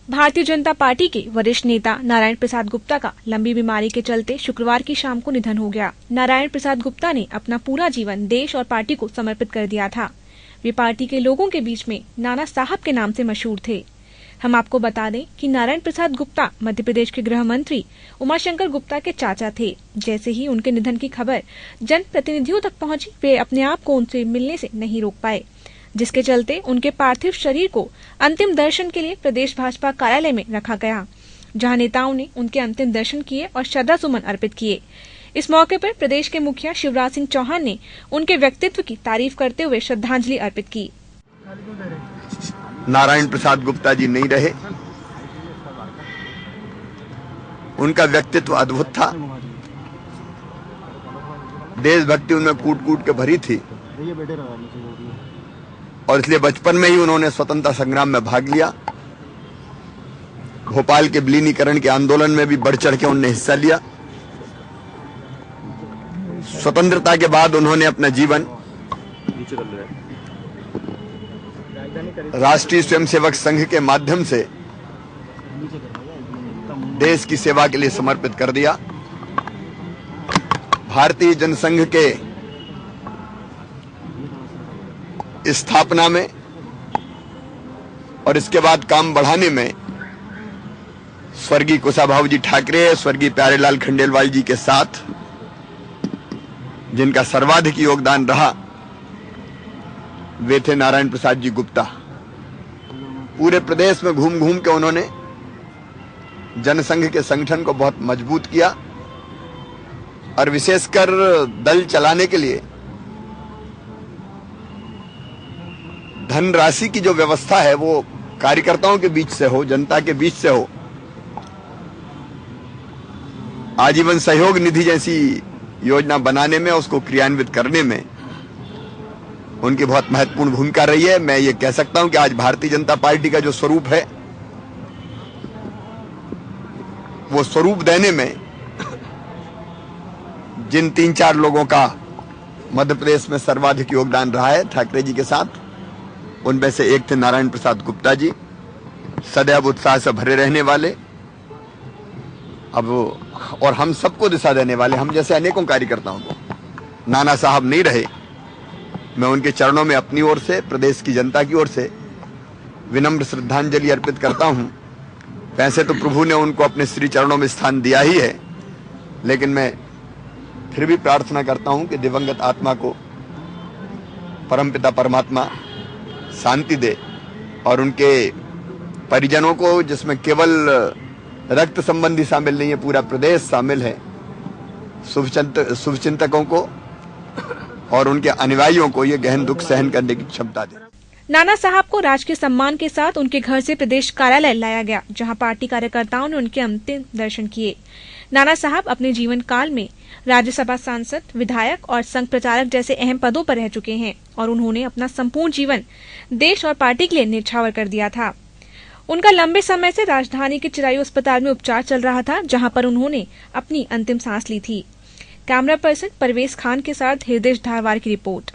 Bharatiya Janata party के वरिष्ठ नेता नारायण प्रसाद गुप्ता का लंबी बीमारी के चलते शुक्रवार की शाम को निधन हो गया। नारायण प्रसाद गुप्ता ने अपना पूरा जीवन देश और पार्टी को समर्पित कर दिया था। वे पार्टी के लोगों के बीच में नाना साहब के नाम से मशहूर थे। हम आपको बता दें कि नारायण प्रसाद गुप्ता मध्य प्रदेश के गृह मंत्री उमाशंकर गुप्ता के चाचा थे। जैसे ही उनके निधन की खबर जनप्रतिनिधियों तक पहुंची, वे अपने आप को उनसे मिलने से नहीं रोक पाए, जिसके चलते उनके पार्थिव शरीर को अंतिम दर्शन के लिए प्रदेश भाजपा कार्यालय में रखा गया, जहां नेताओं ने उनके अंतिम दर्शन किए और श्रद्धासुमन अर्पित किए। इस मौके पर प्रदेश के मुखिया शिवराज सिंह चौहान ने उनके व्यक्तित्व की तारीफ करते हुए श्रद्धांजलि अर्पित की। नारायण प्रसाद गुप्ता जी नहीं रहे, उनका व्यक्तित्व अद्भुत था। देशभक्ति उनमें कूट कूट के भरी थी और इसलिए बचपन में ही उन्होंने स्वतंत्रता संग्राम में भाग लिया। भोपाल के विलीनीकरण के आंदोलन में भी बढ़ चढ़ के उन्होंने हिस्सा लिया। स्वतंत्रता के बाद उन्होंने अपना जीवन राष्ट्रीय स्वयंसेवक संघ के माध्यम से देश की सेवा के लिए समर्पित कर दिया। भारतीय जनसंघ के स्थापना में और इसके बाद काम बढ़ाने में स्वर्गीय कुशाभाऊ जी ठाकरे, स्वर्गीय प्यारेलाल खंडेलवाल जी के साथ जिनका सर्वाधिक योगदान रहा, वे थे नारायण प्रसाद जी गुप्ता। पूरे प्रदेश में घूम घूम के उन्होंने जनसंघ के संगठन को बहुत मजबूत किया और विशेषकर दल चलाने के लिए धनराशि की जो व्यवस्था है वो कार्यकर्ताओं के बीच से हो, जनता के बीच से हो। आजीवन सहयोग निधि जैसी योजना बनाने में, उसको क्रियान्वित करने में उनकी बहुत महत्वपूर्ण भूमिका रही है। मैं ये कह सकता हूं कि आज भारतीय जनता पार्टी का जो स्वरूप है, वो स्वरूप देने में जिन 3-4 लोगों का मध्य प्रदेश में सर्वाधिक योगदान रहा है ठाकरे जी के साथ, उनमें से एक थे नारायण प्रसाद गुप्ता जी, सदैव उत्साह से भरे रहने वाले और हम सबको दिशा देने वाले, हम जैसे अनेकों कार्यकर्ताओं को। नाना साहब नहीं रहे, मैं उनके चरणों में अपनी ओर से, प्रदेश की जनता की ओर से विनम्र श्रद्धांजलि अर्पित करता हूं। वैसे तो प्रभु ने उनको अपने श्री चरणों में स्थान दिया ही है, लेकिन मैं फिर भी प्रार्थना करता हूं कि दिवंगत आत्मा को परमपिता परमात्मा शांति दे और उनके परिजनों को, जिसमें केवल रक्त संबंधी शामिल नहीं है, पूरा प्रदेश शामिल है, शुभचिंतकों को और उनके अनुयायियों को ये गहन दुख सहन करने की क्षमता दे। नाना साहब को राजकीय सम्मान के साथ उनके घर से प्रदेश कार्यालय लाया गया, जहां पार्टी कार्यकर्ताओं ने उनके अंतिम दर्शन किए। नाना साहब अपने जीवन काल में राज्यसभा सांसद, विधायक और संघ प्रचारक जैसे अहम पदों पर रह चुके हैं और उन्होंने अपना संपूर्ण जीवन देश और पार्टी के लिए न्यौछावर कर दिया था। उनका लंबे समय से राजधानी के चिरायू अस्पताल में उपचार चल रहा था, जहां पर उन्होंने अपनी अंतिम सांस ली थी। कैमरा पर्सन परवेज खान के साथ हृदय धारवार की रिपोर्ट।